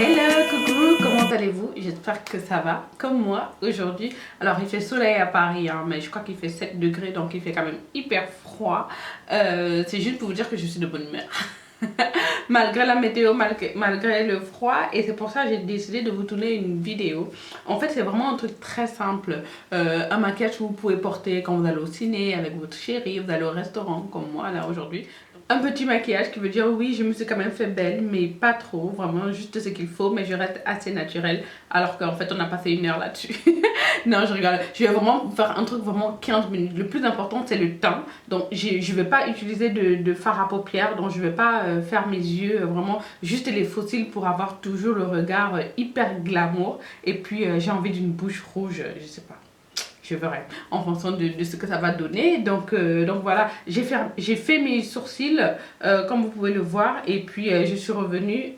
Hello, coucou, comment allez-vous? J'espère que ça va, comme moi aujourd'hui. Alors il fait soleil à Paris, hein, mais je crois qu'il fait 7 degrés, donc il fait quand même hyper froid. C'est juste pour vous dire que je suis de bonne humeur. Malgré la météo, malgré le froid, et c'est pour ça que j'ai décidé de vous tourner une vidéo. En fait, c'est vraiment un truc très simple. Un maquillage que vous pouvez porter quand vous allez au ciné avec votre chéri, vous allez au restaurant, comme moi là aujourd'hui. Un petit maquillage qui veut dire oui, je me suis quand même fait belle, mais pas trop, vraiment juste ce qu'il faut, mais je reste assez naturelle, alors qu'en fait on a passé 1 heure là-dessus. Non, je rigole, je vais vraiment faire un truc vraiment 15 minutes. Le plus important c'est le teint, donc je vais pas utiliser de fard à paupières, donc je vais pas faire mes yeux, vraiment juste les faux cils pour avoir toujours le regard hyper glamour. Et puis j'ai envie d'une bouche rouge, je sais pas. Je verrai en fonction de ce que ça va donner. Donc voilà, j'ai fait mes sourcils comme vous pouvez le voir. Et puis je suis revenue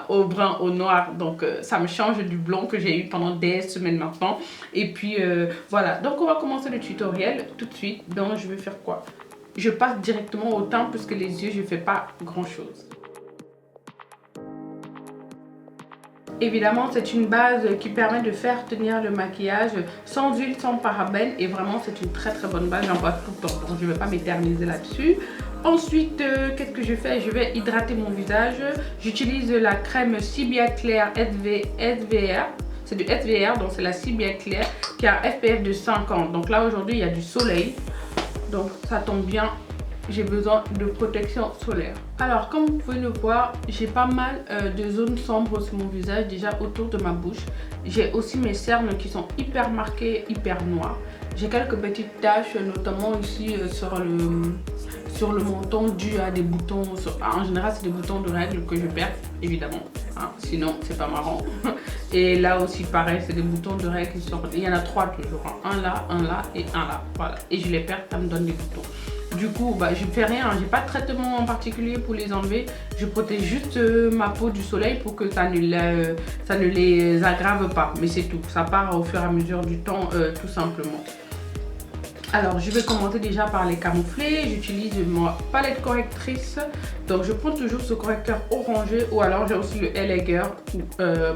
au brun, au noir. Donc ça me change du blond que j'ai eu pendant des semaines maintenant. Et puis voilà, donc on va commencer le tutoriel tout de suite. Donc je vais faire quoi? Je passe directement au teint puisque les yeux je fais pas grand chose. Évidemment, c'est une base qui permet de faire tenir le maquillage sans huile, sans parabènes. Et vraiment, c'est une très très bonne base. J'en passe tout le temps, donc je ne vais pas m'éterniser là-dessus. Ensuite, qu'est-ce que je fais? Je vais hydrater mon visage. J'utilise la crème Cibia Clair SVR. C'est du SVR, donc c'est la Cibia Clair qui a un SPF de 50. Donc là, aujourd'hui, il y a du soleil. Donc ça tombe bien. J'ai besoin de protection solaire. Alors comme vous pouvez le voir, j'ai pas mal de zones sombres sur mon visage, déjà autour de ma bouche. J'ai aussi mes cernes qui sont hyper marquées, hyper noires. J'ai quelques petites taches, notamment ici sur le menton, dû à des boutons. En général, c'est des boutons de règles que je perds, évidemment. Hein, sinon, c'est pas marrant. Et là aussi, pareil, c'est des boutons de règles qui sortent. Il y en a 3 toujours. Hein. Un là et un là. Voilà. Et je les perds, ça me donne des boutons. Du coup, je ne fais rien, j'ai pas de traitement en particulier pour les enlever. Je protège juste ma peau du soleil pour que ça ne les aggrave pas. Mais c'est tout, ça part au fur et à mesure du temps, tout simplement. Alors, je vais commencer déjà par les camoufler. J'utilise ma palette correctrice. Donc, je prends toujours ce correcteur orangé ou alors j'ai aussi le LA Girl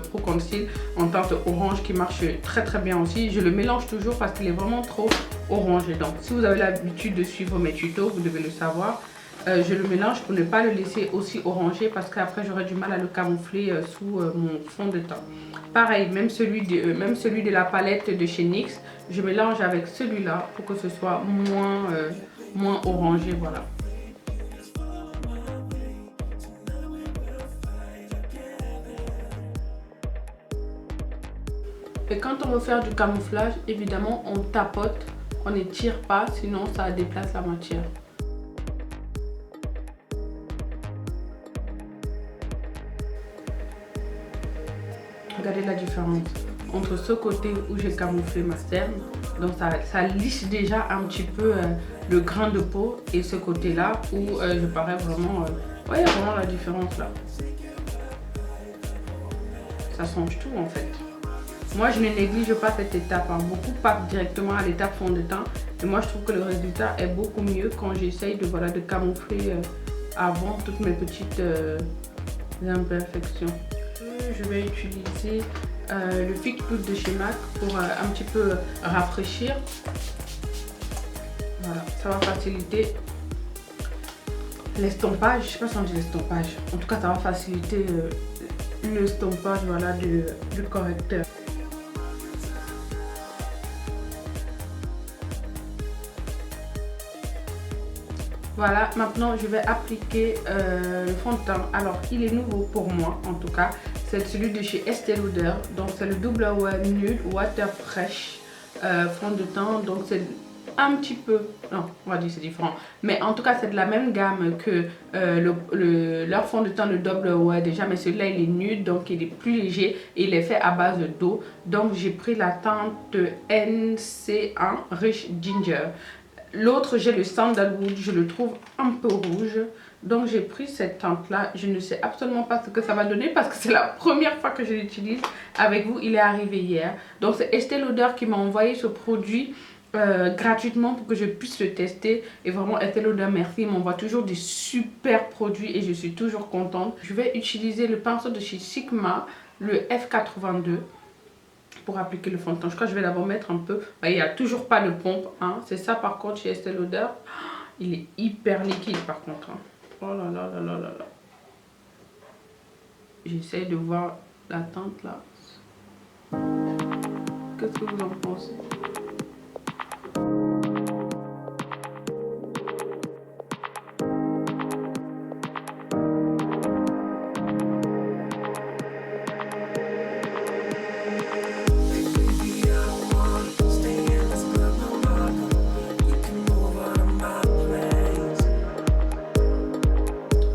Pro Conceal en teinte orange qui marche très très bien aussi. Je le mélange toujours parce qu'il est vraiment trop orangé. Donc, si vous avez l'habitude de suivre mes tutos, vous devez le savoir. Je le mélange pour ne pas le laisser aussi orangé parce qu'après j'aurai du mal à le camoufler sous mon fond de teint. Pareil, même celui de la palette de chez NYX, je mélange avec celui-là pour que ce soit moins orangé, voilà. Et quand on veut faire du camouflage, évidemment on tapote, on n'étire pas, sinon ça déplace la matière. Regardez la différence entre ce côté où j'ai camouflé ma cerne, donc ça lisse déjà un petit peu le grain de peau, et ce côté là où je parais vraiment, voyez vraiment la différence là. Ça change tout en fait. Moi je ne néglige pas cette étape, hein. Beaucoup partent directement à l'étape fond de teint et moi je trouve que le résultat est beaucoup mieux quand j'essaye de camoufler avant toutes mes petites imperfections. Je vais utiliser le Fix Plus de chez MAC pour un petit peu rafraîchir. Voilà, ça va faciliter l'estompage. Je sais pas si on dit l'estompage. En tout cas, ça va faciliter l'estompage, voilà, du correcteur. Voilà, maintenant je vais appliquer le fond de teint. Alors, il est nouveau pour moi en tout cas. C'est celui de chez Estée Lauder. Donc, c'est le Double Nude Water Fresh fond de teint. Donc, c'est un petit peu... Non, on va dire c'est différent. Mais en tout cas, c'est de la même gamme que leur fond de teint, le Double Wear déjà. Mais celui-là, il est nude, donc il est plus léger. Et il est fait à base d'eau. Donc, j'ai pris la teinte NC1 Rich Ginger. L'autre, j'ai le Sandalwood, je le trouve un peu rouge. Donc j'ai pris cette teinte là. Je ne sais absolument pas ce que ça va donner parce que c'est la première fois que je l'utilise avec vous. Il est arrivé hier. Donc c'est Estée Lauder qui m'a envoyé ce produit gratuitement pour que je puisse le tester. Et vraiment, Estée Lauder, merci, il m'envoie toujours des super produits et je suis toujours contente. Je vais utiliser le pinceau de chez Sigma, le F82, pour appliquer le fond de teint. Je crois que je vais d'abord mettre un peu. Il n'y a toujours pas de pompe, hein. C'est ça par contre chez Estée Lauder. Il est hyper liquide par contre, hein. Oh là là là là là là. J'essaie de voir la teinte là. Qu'est-ce que vous en pensez?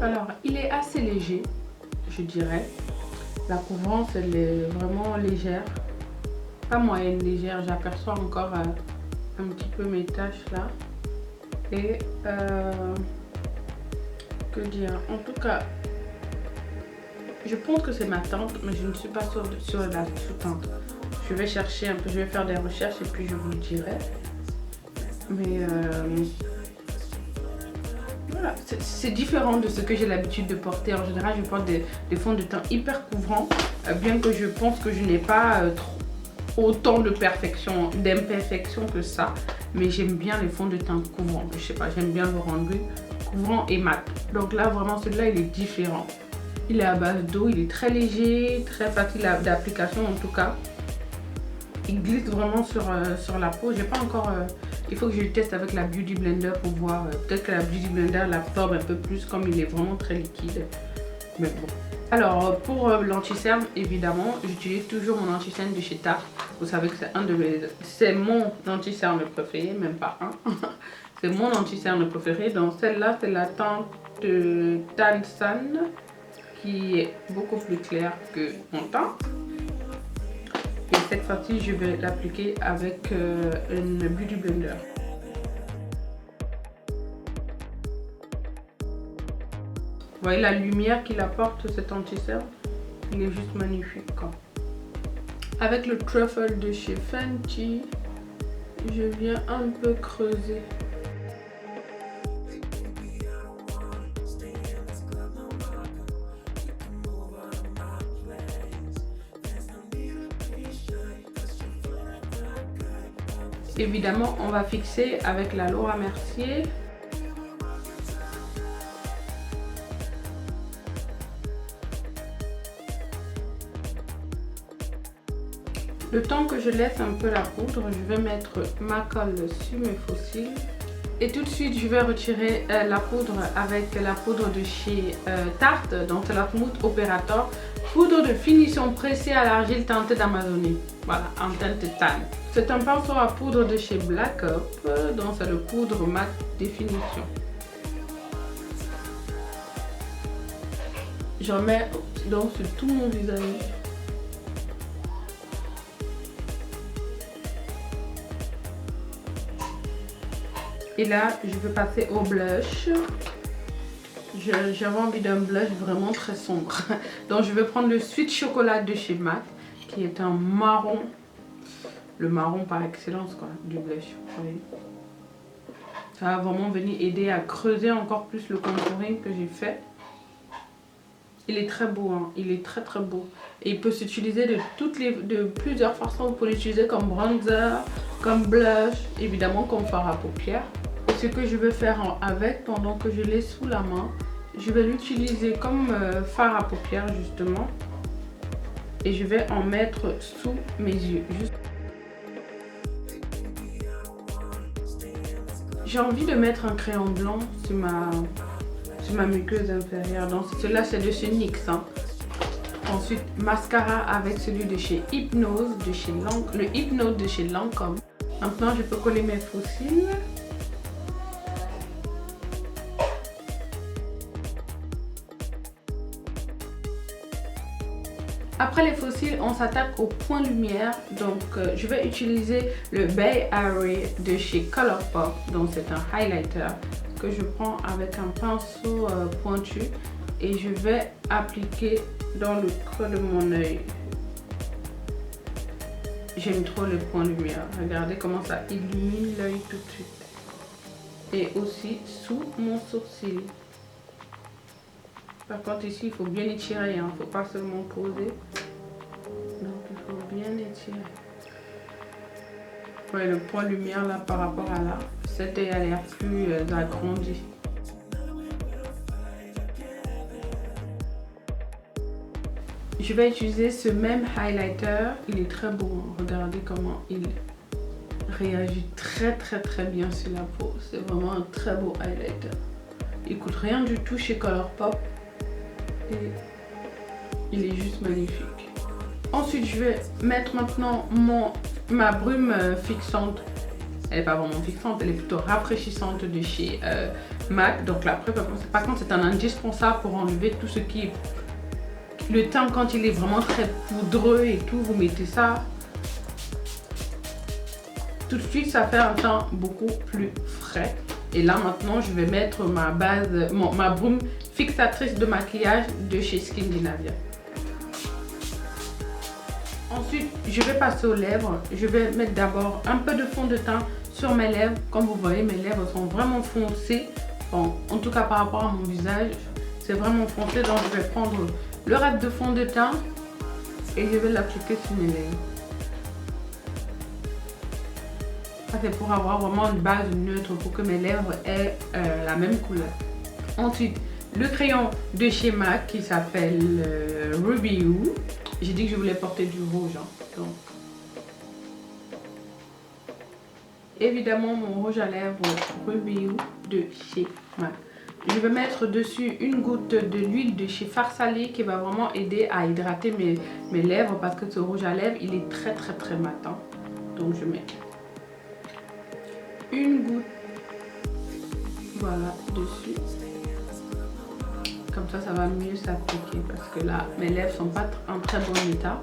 Alors, il est assez léger, je dirais. La couvrance, elle est vraiment légère. Pas moyenne, légère. J'aperçois encore un petit peu mes taches là. Et que dire? En tout cas, je pense que c'est ma teinte, mais je ne suis pas sûre sur la sous-teinte. Je vais chercher un peu, je vais faire des recherches et puis je vous le dirai. Mais voilà, c'est différent de ce que j'ai l'habitude de porter. En général, je porte des fonds de teint hyper couvrants, bien que je pense que je n'ai pas autant de perfection, d'imperfection que ça. Mais j'aime bien les fonds de teint couvrants. Je sais pas, j'aime bien le rendu couvrant et mat. Donc là, vraiment, celui-là, il est différent. Il est à base d'eau, il est très léger, très facile d'application en tout cas. Il glisse vraiment sur la peau. J'ai pas encore... il faut que je le teste avec la Beauty Blender pour voir. Peut-être que la Beauty Blender l'absorbe un peu plus comme il est vraiment très liquide. Mais bon. Alors pour l'anti-cerne, évidemment, j'utilise toujours mon anti-cerne de chez Tarte. Vous savez que c'est mon anti-cerne préféré, même pas un. C'est mon anti-cerne préféré. Donc celle-là, c'est la teinte de Tan San, qui est beaucoup plus claire que mon teint. Et cette fois-ci, je vais l'appliquer avec une Beauty Blender. Vous voyez la lumière qu'il apporte, cet anti-cerne, il est juste magnifique, quoi. Avec le truffle de chez Fenty, je viens un peu creuser. Évidemment, on va fixer avec la Laura Mercier. Le temps que je laisse un peu la poudre, je vais mettre ma colle sur mes faux cils. Et tout de suite, je vais retirer la poudre avec la poudre de chez Tarte. Donc c'est la Smooth Operator. Poudre de finition pressée à l'argile teintée d'Amazonie. Voilà, en teinte tan. C'est un pinceau à poudre de chez Black Up. Donc c'est le poudre mat définition. Je remets donc sur tout mon visage. Et là, je vais passer au blush. J'avais envie d'un blush vraiment très sombre. Donc, je vais prendre le Sweet Chocolat de chez MAC, qui est un marron. Le marron par excellence, quoi, du blush. Vous voyez. Ça va vraiment venir aider à creuser encore plus le contouring que j'ai fait. Il est très beau, hein. Il est très très beau. Et il peut s'utiliser de plusieurs façons. Vous pouvez l'utiliser comme bronzer, comme blush, évidemment comme fard à paupières. Et ce que je vais faire avec, pendant que je l'ai sous la main, je vais l'utiliser comme fard à paupières justement. Et je vais en mettre sous mes yeux. J'ai envie de mettre un crayon blanc sur ma muqueuse inférieure. Donc celui-là c'est de chez NYX, hein. Ensuite mascara avec celui de chez Hypnose, le Hypnose de chez Lancôme. Maintenant je peux coller mes faux cils. Après les faux cils, on s'attaque au point lumière. Donc je vais utiliser le Bay Area de chez Colourpop. Donc c'est un highlighter que je prends avec un pinceau pointu et je vais appliquer dans le creux de mon œil. J'aime trop le point lumière. Regardez comment ça illumine l'œil tout de suite. Et aussi sous mon sourcil. Par contre ici il faut bien étirer, il ne faut pas seulement poser. Donc il faut bien étirer. Ouais, le point lumière là par rapport à là, cet œil a l'air plus agrandi. Je vais utiliser ce même highlighter, il est très beau, regardez comment il réagit très bien sur la peau. C'est vraiment un très beau highlighter. Il coûte rien du tout chez Colourpop et il est juste magnifique. Ensuite je vais mettre maintenant ma brume fixante. Elle n'est pas vraiment fixante, elle est plutôt rafraîchissante de chez MAC. Donc là, par contre c'est un indispensable pour enlever tout ce qui est le teint. Quand il est vraiment très poudreux et tout, vous mettez ça tout de suite, ça fait un teint beaucoup plus frais. Et là maintenant je vais mettre ma base, ma brume fixatrice de maquillage de chez Skindinavia. Ensuite je vais passer aux lèvres. Je vais mettre d'abord un peu de fond de teint sur mes lèvres. Comme vous voyez, mes lèvres sont vraiment foncées. Bon, en tout cas par rapport à mon visage, c'est vraiment foncé. Donc je vais prendre le reste de fond de teint et je vais l'appliquer sur mes lèvres. Ça c'est pour avoir vraiment une base neutre, pour que mes lèvres aient la même couleur. Ensuite, le crayon de chez MAC qui s'appelle Ruby You. J'ai dit que je voulais porter du rouge. Donc, évidemment, mon rouge à lèvres Ruby You de chez MAC. Je vais mettre dessus une goutte de l'huile de chez Farsali qui va vraiment aider à hydrater mes lèvres, parce que ce rouge à lèvres, il est très matin. Donc, je mets une goutte, voilà, dessus. Comme ça va mieux s'appliquer, parce que là mes lèvres sont pas en très bon état.